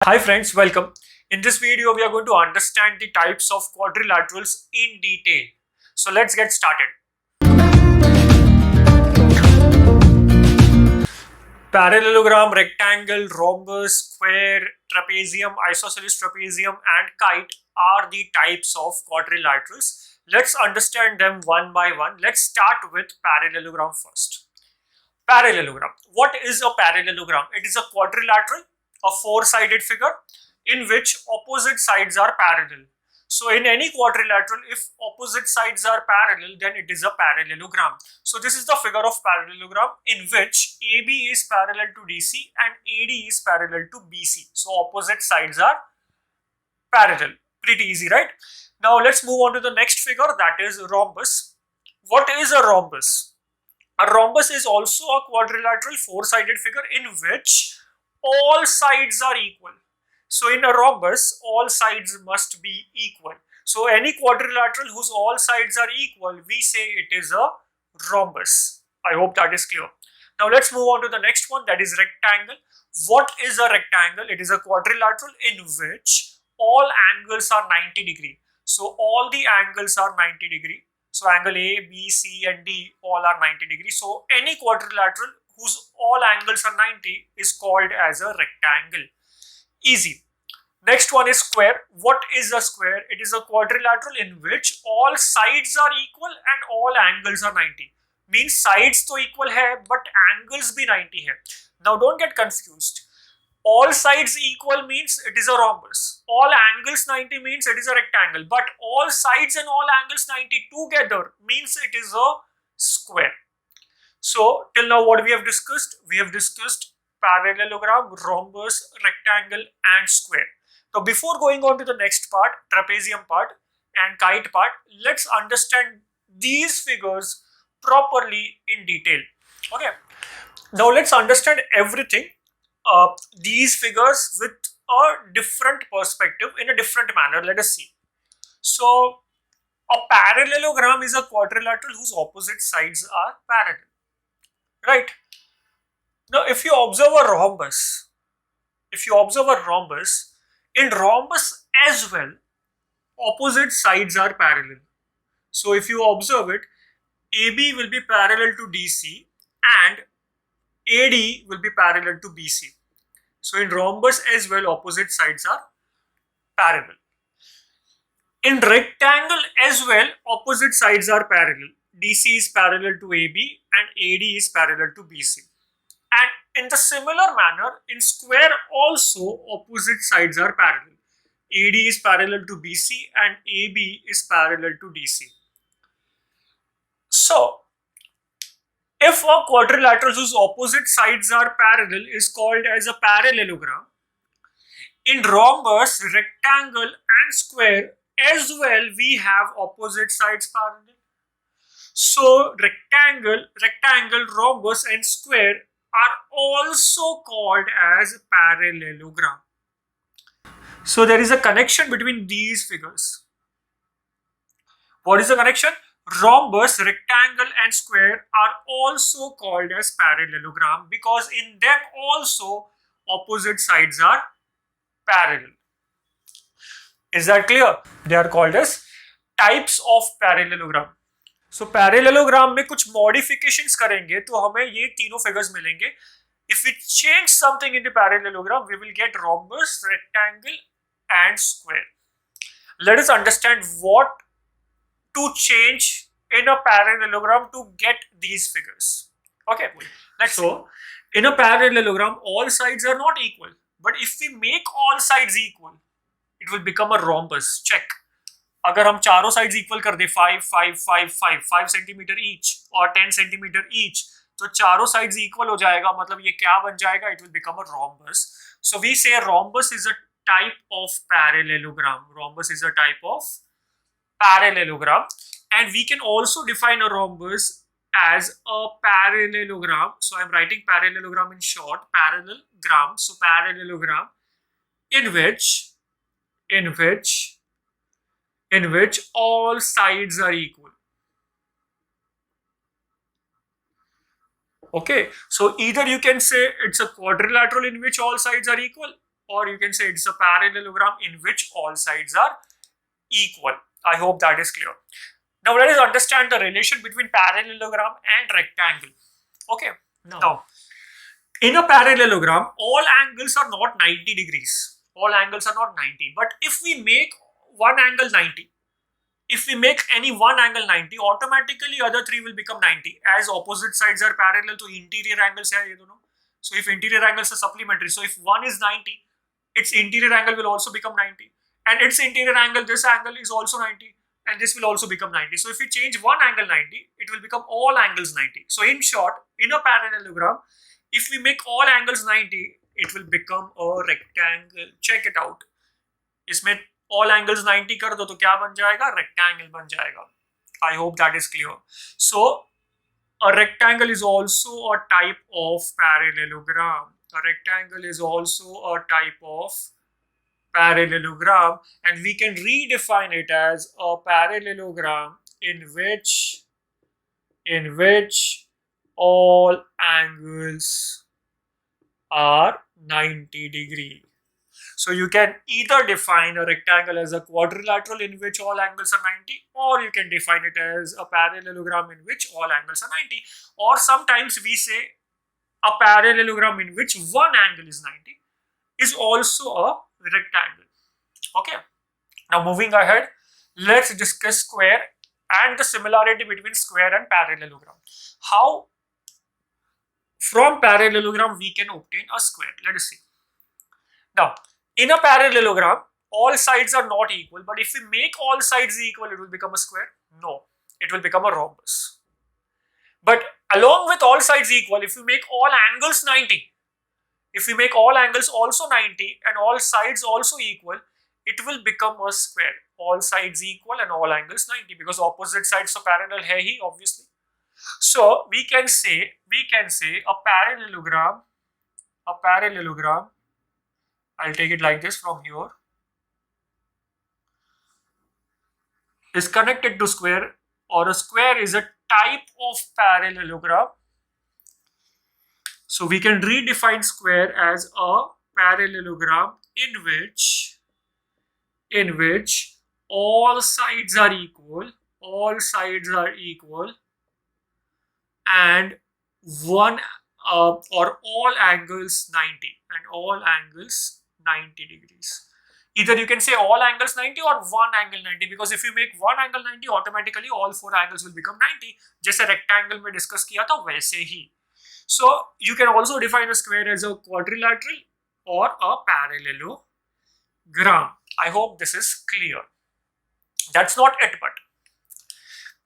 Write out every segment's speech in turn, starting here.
Hi friends, welcome. In this video, we are going to understand the types of quadrilaterals in detail. So let's get started. Parallelogram, rectangle, rhombus, square, trapezium, isosceles trapezium and kite are the types of quadrilaterals. Let's understand them one by one. Let's start with parallelogram first. Parallelogram. What is a parallelogram? It is a quadrilateral, a four-sided figure in which opposite sides are parallel. So in any quadrilateral, if opposite sides are parallel, then it is a parallelogram. So this is the figure of parallelogram in which AB is parallel to DC and AD is parallel to BC. So opposite sides are parallel. Pretty easy, right? Now let's move on to the next figure, that is rhombus. What is a rhombus? A rhombus is also a quadrilateral four-sided figure in which all sides are equal. So in a rhombus, all sides must be equal. So any quadrilateral whose all sides are equal, we say it is a rhombus. I hope that is clear. Now let's move on to the next one, that is rectangle. What is a rectangle? It is a quadrilateral in which all angles are 90 degree. So all the angles are 90 degree. So angle A, B, C and D all are 90 degrees. So any quadrilateral whose all angles are 90 is called as a rectangle. Easy. Next one is square. What is a square? It is a quadrilateral in which all sides are equal and all angles are 90. Means sides to equal hai but angles bhi 90 hai. Now don't get confused. All sides equal means it is a rhombus. All angles 90 means it is a rectangle. But all sides and all angles 90 together means it is a square. So till now what we have discussed? We have discussed parallelogram, rhombus, rectangle and square. Now before going on to the next part, trapezium part and kite part, let's understand these figures properly in detail. Okay. Now let's understand everything. These figures with a different perspective in a different manner. Let us see. So a parallelogram is a quadrilateral whose opposite sides are parallel, right? Now if you observe a rhombus, in rhombus as well, opposite sides are parallel. So if you observe it, AB will be parallel to DC and AD will be parallel to BC. So in rhombus as well, opposite sides are parallel. In rectangle as well, opposite sides are parallel. DC is parallel to AB and AD is parallel to BC. And in the similar manner, in square also, opposite sides are parallel. AD is parallel to BC and AB is parallel to DC. So, if a quadrilateral whose opposite sides are parallel is called as a parallelogram, in rhombus, rectangle and square as well we have opposite sides parallel. So rectangle, rhombus and square are also called as parallelogram. So there is a connection between these figures. What is the connection? Rhombus, rectangle and square are also called as parallelogram because in them also opposite sides are parallel. Is that clear? They are called as types of parallelogram. So parallelogram में कुछ modifications करेंगे तो हमें ये तीनों figures मिलेंगे. If we change something in the parallelogram, we will get rhombus, rectangle and square. Let us understand what to change in a parallelogram to get these figures. Okay, let's so in a parallelogram all sides are not equal, but if we make all sides equal, it will become a rhombus. Check. अगर हम चारों sides equal कर दे 5, 5, 5, 5, 5 centimeter each और 10 centimeter each, तो चारों sides equal हो जाएगा. मतलब ये क्या बन जाएगा? It will become a rhombus. So we say rhombus is a type of parallelogram. Rhombus is a type of parallelogram. And we can also define a rhombus as a parallelogram. So I'm writing parallelogram in short, parallelogram. So parallelogram in which all sides are equal. Okay, so either you can say it's a quadrilateral in which all sides are equal, or you can say it's a parallelogram in which all sides are equal. I hope that is clear. Now let us understand the relation between parallelogram and rectangle. Okay. Now, in a parallelogram, all angles are not 90 degrees. All angles are not 90. But if we make one angle 90, if we make any one angle 90, automatically other three will become 90, as opposite sides are parallel to interior angles. So if interior angles are supplementary, so if one is 90, its interior angle will also become 90. And its interior angle, this angle is also 90. And this will also become 90. So if we change one angle 90, it will become all angles 90. So in short, in a parallelogram, if we make all angles 90, it will become a rectangle. Check it out. इसमें all angles 90 कर दो तो क्या बन जाएगा? Rectangle बन जाएगा. I hope that is clear. So a rectangle is also a type of parallelogram. A rectangle is also a type of parallelogram, and we can redefine it as a parallelogram in which all angles are 90 degree. So you can either define a rectangle as a quadrilateral in which all angles are 90, or you can define it as a parallelogram in which all angles are 90, or sometimes we say a parallelogram in which one angle is 90 is also a rectangle. Okay. Now moving ahead, let's discuss square and the similarity between square and parallelogram. How from parallelogram we can obtain a square. Let us see. Now, in a parallelogram, all sides are not equal, but if we make all sides equal, it will become a square? No, it will become a rhombus. But along with all sides equal, if we make all angles 90, if we make all angles also 90 and all sides also equal, it will become a square. All sides equal and all angles 90, because opposite sides are parallel hai hi, obviously. So we can say a parallelogram, I'll take it like this from here, is connected to square, or a square is a type of parallelogram. So we can redefine square as a parallelogram in which all sides are equal, and one or all angles 90, and all angles 90 degrees. Either you can say all angles 90 or one angle 90, because if you make one angle 90, automatically all four angles will become 90. जैसे rectangle में discuss किया था वैसे ही. So you can also define a square as a quadrilateral or a parallelogram. I hope this is clear. That's not it, but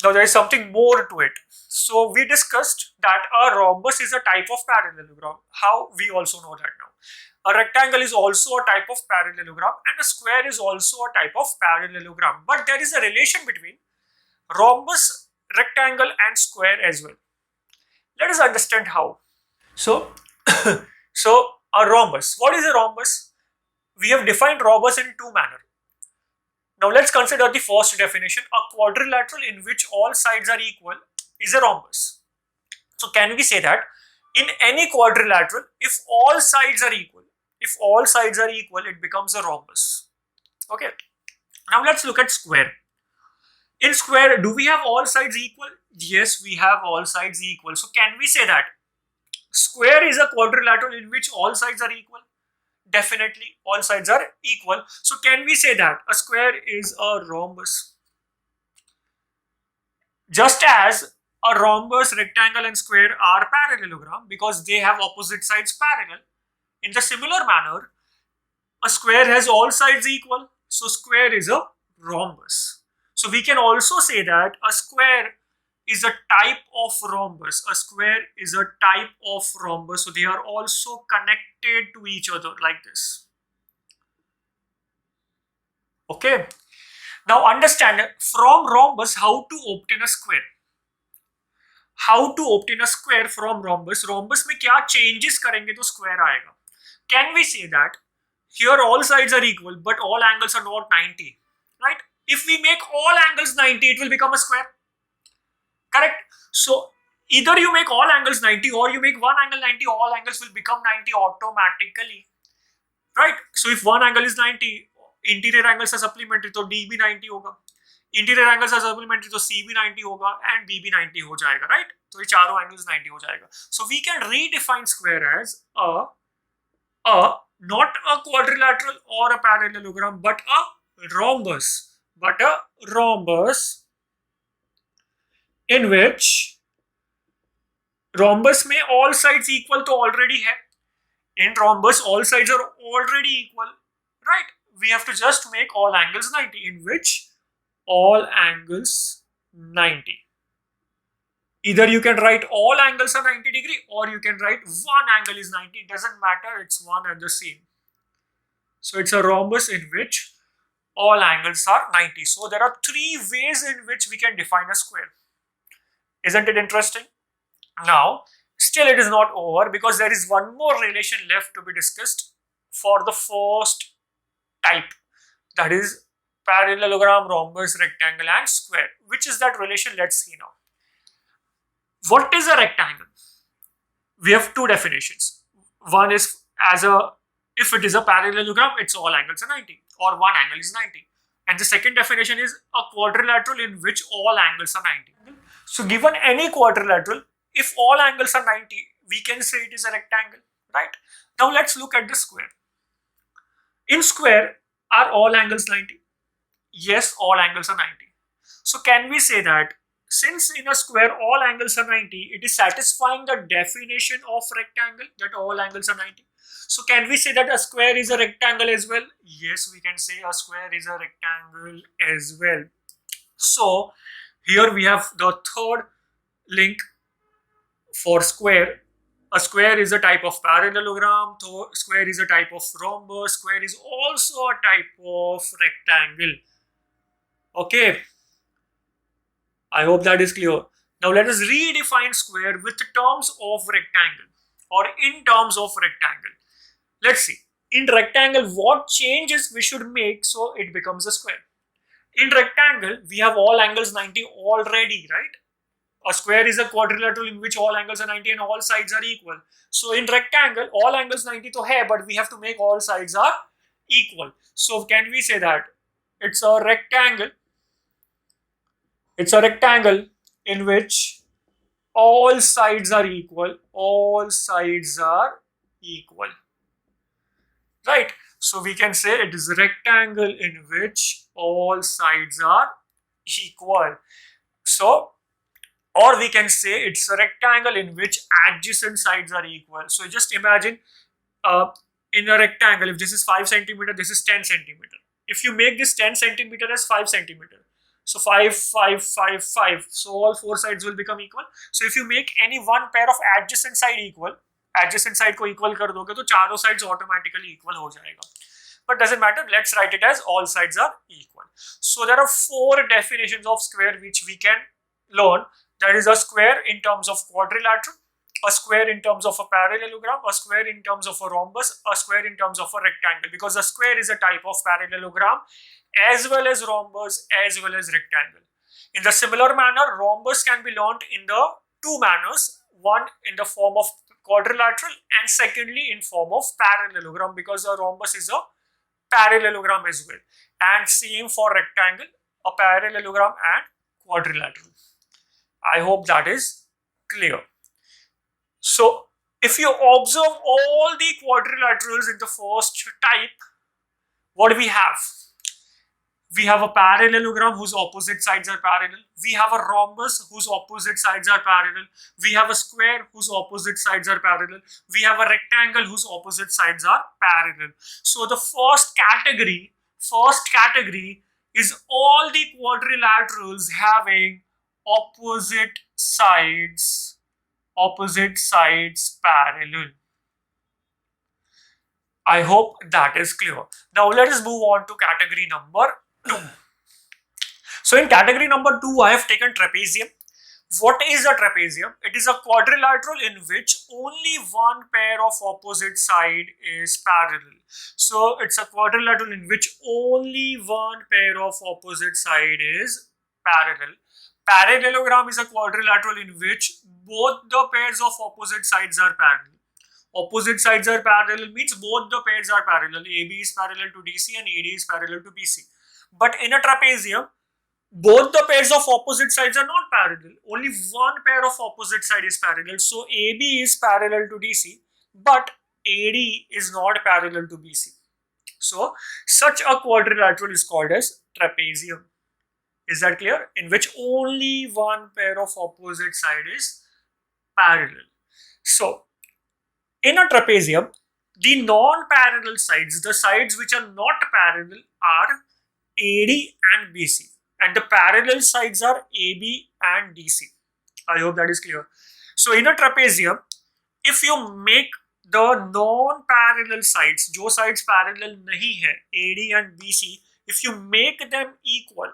now there is something more to it. So we discussed that a rhombus is a type of parallelogram. How? We also know that now. A rectangle is also a type of parallelogram, and a square is also a type of parallelogram. But there is a relation between rhombus, rectangle and square as well. Let us understand how. So, a rhombus. What is a rhombus? We have defined rhombus in two manners. Now let's consider the first definition. A quadrilateral in which all sides are equal is a rhombus. So can we say that in any quadrilateral, if all sides are equal, it becomes a rhombus. Okay. Now let's look at square. In square, do we have all sides equal? Yes, we have all sides equal. So can we say that square is a quadrilateral in which all sides are equal? Definitely, all sides are equal. So can we say that a square is a rhombus? Just as a rhombus, rectangle and square are parallelogram because they have opposite sides parallel. In the similar manner, a square has all sides equal. So square is a rhombus. So we can also say that a square is a type of rhombus. A square is a type of rhombus. So they are also connected to each other like this. Okay. Now understand from rhombus how to obtain a square. How to obtain a square from rhombus. Rhombus में क्या changes करेंगे तो square आएगा. Can we say that here all sides are equal but all angles are not 90, right? If we make all angles 90, it will become a square. Correct? So either you make all angles 90 or you make one angle 90, all angles will become 90 automatically. right? So if one angle is 90, interior angles are supplementary, तो D भी 90 होगा. Interior angles are supplementary, तो C भी 90 होगा and B भी 90 हो जाएगा, right? तो ये चारों angles 90 हो जाएगा. So we can redefine square as a not a quadrilateral or a parallelogram, but a rhombus. But a rhombus in which rhombus में all sides equal तो already है. In rhombus, all sides are already equal, right? We have to just make all angles 90, in which all angles 90. Either you can write all angles are 90 degree or you can write one angle is 90. It doesn't matter, it's one and the same. So it's a rhombus in which all angles are 90. So there are three ways in which we can define a square. Isn't it interesting? Now, still it is not over because there is one more relation left to be discussed for the first type, that is parallelogram, rhombus, rectangle and square. Which is that relation? Let's see now. What is a rectangle? We have two definitions. One is if it is a parallelogram, its all angles are 90 or one angle is 90. And the second definition is a quadrilateral in which all angles are 90. So given any quadrilateral, if all angles are 90, we can say it is a rectangle, right? Now let's look at the square. In square, are all angles 90? Yes, all angles are 90. So can we say that since in a square all angles are 90, it is satisfying the definition of rectangle that all angles are 90? So can we say that a square is a rectangle as well? Yes, we can say a square is a rectangle as well. So here we have the third link for square. A square is a type of parallelogram, so square is a type of rhombus, square is also a type of rectangle. Okay, I hope that is clear. Now let us redefine square with terms of rectangle or in terms of rectangle. Let's see. In rectangle, what changes we should make so it becomes a square? In rectangle, we have all angles 90 already, right? A square is a quadrilateral in which all angles are 90 and all sides are equal. So in rectangle, all angles 90 to hai, but we have to make all sides are equal. So can we say that it's a rectangle? It's a rectangle in which all sides are equal. All sides are equal. Right? So we can say it is a rectangle in which all sides are equal. So, or we can say it's a rectangle in which adjacent sides are equal. So just imagine in a rectangle, if this is 5 centimeter, this is 10 centimeter. If you make this 10 centimeter as 5 centimeter, so 5, 5, 5, 5, so all four sides will become equal. So if you make any one pair of adjacent side equal, adjacent side को equal कर दोगे तो चारों sides automatically equal हो जाएगा. But doesn't matter, let's write it as all sides are equal. So there are four definitions of square which we can learn. That is a square in terms of quadrilateral, a square in terms of a parallelogram, a square in terms of a rhombus, a square in terms of a rectangle, because a square is a type of parallelogram as well as rhombus as well as rectangle. In the similar manner, rhombus can be learned in the two manners, one in the form of quadrilateral and secondly in form of parallelogram, because a rhombus is a parallelogram as well, and same for rectangle, a parallelogram and quadrilateral. I hope that is clear. So if you observe all the quadrilaterals in the first type, what do we have? We have a parallelogram whose opposite sides are parallel. We have a rhombus whose opposite sides are parallel. We have a square whose opposite sides are parallel. We have a rectangle whose opposite sides are parallel. So the first category is all the quadrilaterals having opposite sides parallel. I hope that is clear. Now let us move on to category number 2. So in category number 2, I have taken trapezium. What is a trapezium? It is a quadrilateral in which only one pair of opposite side is parallel. So it's a quadrilateral in which only one pair of opposite side is parallel. Parallelogram is a quadrilateral in which both the pairs of opposite sides are parallel. Opposite sides are parallel means both the pairs are parallel. AB is parallel to DC and AD is parallel to BC. But in a trapezium, both the pairs of opposite sides are not parallel. Only one pair of opposite side is parallel. So AB is parallel to DC, but AD is not parallel to BC. So such a quadrilateral is called as trapezium. Is that clear? In which only one pair of opposite side is parallel. So in a trapezium, the non-parallel sides, the sides which are not parallel, are AD and BC, and the parallel sides are AB and DC. I hope that is clear. So in a trapezium, if you make the non-parallel sides, जो sides parallel नहीं है, AD and BC, if you make them equal,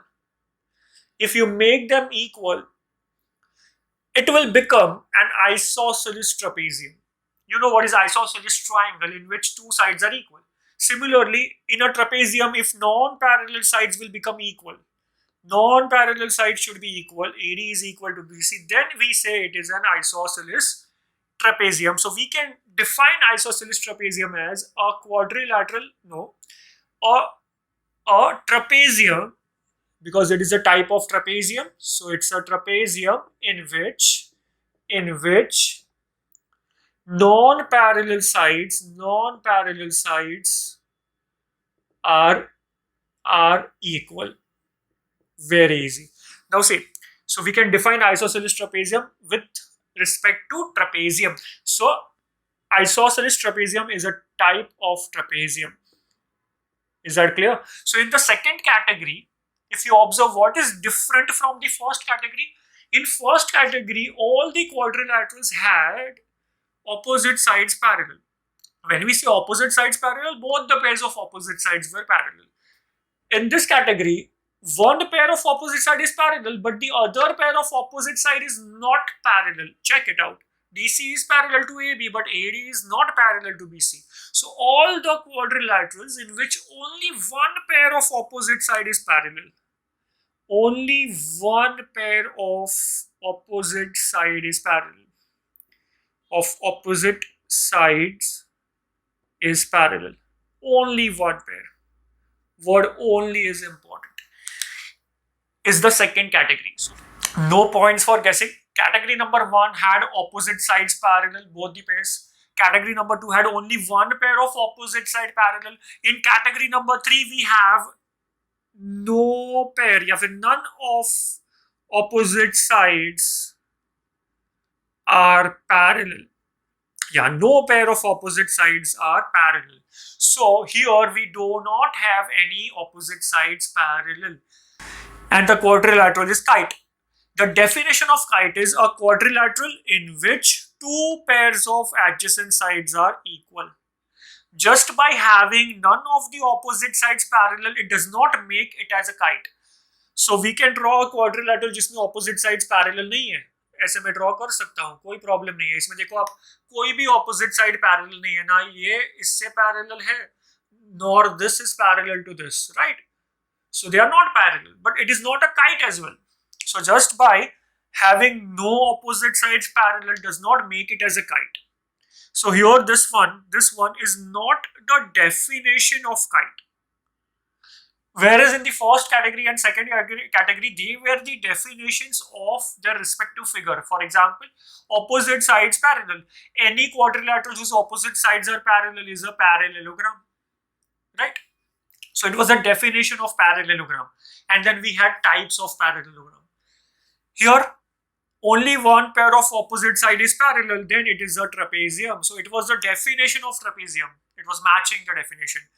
it will become an isosceles trapezium. You know what is isosceles triangle, in which two sides are equal. Similarly, in a trapezium, if non-parallel sides will become equal, non-parallel sides should be equal, AD is equal to BC, then we say it is an isosceles trapezium. So we can define isosceles trapezium as a quadrilateral, a trapezium, because it is a type of trapezium. So it's a trapezium in which non-parallel sides are equal. Very easy. Now see, so we can define isosceles trapezium with respect to trapezium. So isosceles trapezium is a type of trapezium. Is that clear? So in the second category, if you observe what is different from the first category, in first category all the quadrilaterals had opposite sides parallel. When we say opposite sides parallel, both the pairs of opposite sides were parallel. In this category, one pair of opposite side is parallel, but the other pair of opposite side is not parallel. Check it out. DC is parallel to AB, but AD is not parallel to BC. So all the quadrilaterals in which only one pair of opposite side is parallel, only one pair of opposite side is parallel, of opposite sides is parallel. Only one pair. Word only is important. Is the second category. So no points for guessing. Category number 1 had opposite sides parallel, both the pairs. Category number 2 had only one pair of opposite side parallel. In category number 3, we have no pair, या फिर none of opposite sides are parallel. Yeah, no pair of opposite sides are parallel. So here we do not have any opposite sides parallel. And the quadrilateral is kite. The definition of kite is a quadrilateral in which two pairs of adjacent sides are equal. Just by having none of the opposite sides parallel, it does not make it as a kite. So we can draw a quadrilateral जिसमें opposite sides parallel नहीं है. ऐसे मैं draw कर सकता हूँ, कोई problem नहीं है. इसमें देखो आप, कोई भी ऑपोजिट साइड पैरेलल नहीं है, ना ये इससे पैरेलल है, nor this is parallel to this, right? So they are not parallel, but it is not a kite as well. So just by having no opposite sides parallel does not make it as a kite. So here this one is not the definition of kite. Whereas in the first category and second category, they were the definitions of their respective figure. For example, opposite sides parallel. Any quadrilateral whose opposite sides are parallel is a parallelogram, right? So it was a definition of parallelogram. And then we had types of parallelogram. Here, only one pair of opposite side is parallel, then it is a trapezium. So it was the definition of trapezium. It was matching the definition.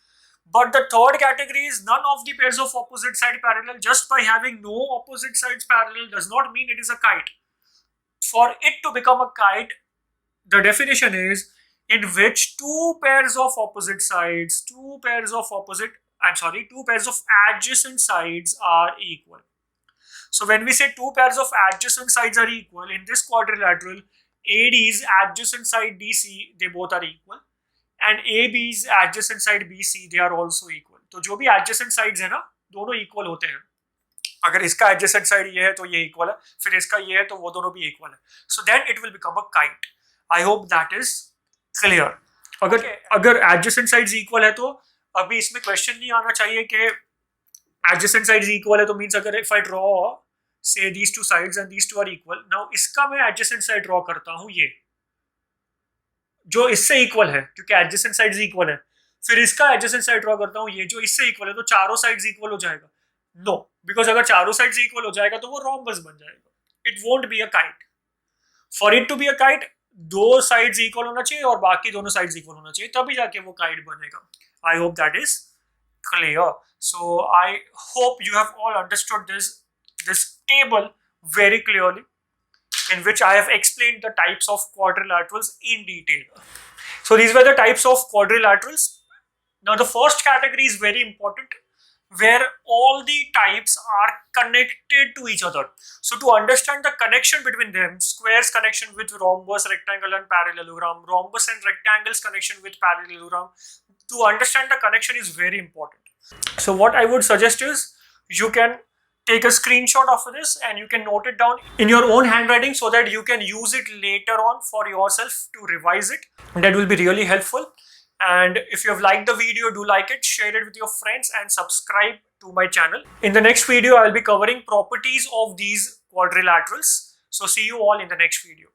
But the third category is none of the pairs of opposite side parallel. Just by having no opposite sides parallel does not mean it is a kite. For it to become a kite, the definition is in which two pairs of adjacent sides are equal. So when we say two pairs of adjacent sides are equal, in this quadrilateral, AD's adjacent side DC, they both are equal. And AB's adjacent side BC, they are also equal. तो जो भी adjacent sides है ना, दोनों equal होते हैं. अगर इसका adjacent side ये है तो ये equal है, फिर इसका ये है तो वो दोनों भी equal है. So then it will become a kite. I hope that is clear. अगर adjacent sides equal है तो अभी इसमें क्वेश्चन नहीं आना चाहिए कि adjacent sides equal है तो मीन्स अगर if I draw say these two sides and these two are equal, now इसका मैं adjacent side draw करता हूँ ये जो इससे इक्वल है क्योंकि adjacent sides equal है, फिर इसका adjacent side draw करता हूँ ये जो इससे इक्वल है, तो चारों sides equal हो जाएगा. नो, बिकॉज अगर चारों sides equal हो जाएगा तो वो rhombus बन जाएगा. It won't be a kite. For it to be a kite, दो sides equal होना चाहिए और बाकी दोनों sides equal होना चाहिए, तभी जाके वो kite बनेगा. I hope that is clear. So I hope you have all understood this table very clearly, in which I have explained the types of quadrilaterals in detail. So these were the types of quadrilaterals. Now the first category is very important, where all the types are connected to each other. So to understand the connection between them, squares connection with rhombus, rectangle and parallelogram, rhombus and rectangles connection with parallelogram, to understand the connection is very important. So what I would suggest is you can take a screenshot of this and you can note it down in your own handwriting so that you can use it later on for yourself to revise it. That will be really helpful. And if you have liked the video, do like it, share it with your friends and subscribe to my channel. In the next video, I will be covering properties of these quadrilaterals. So see you all in the next video.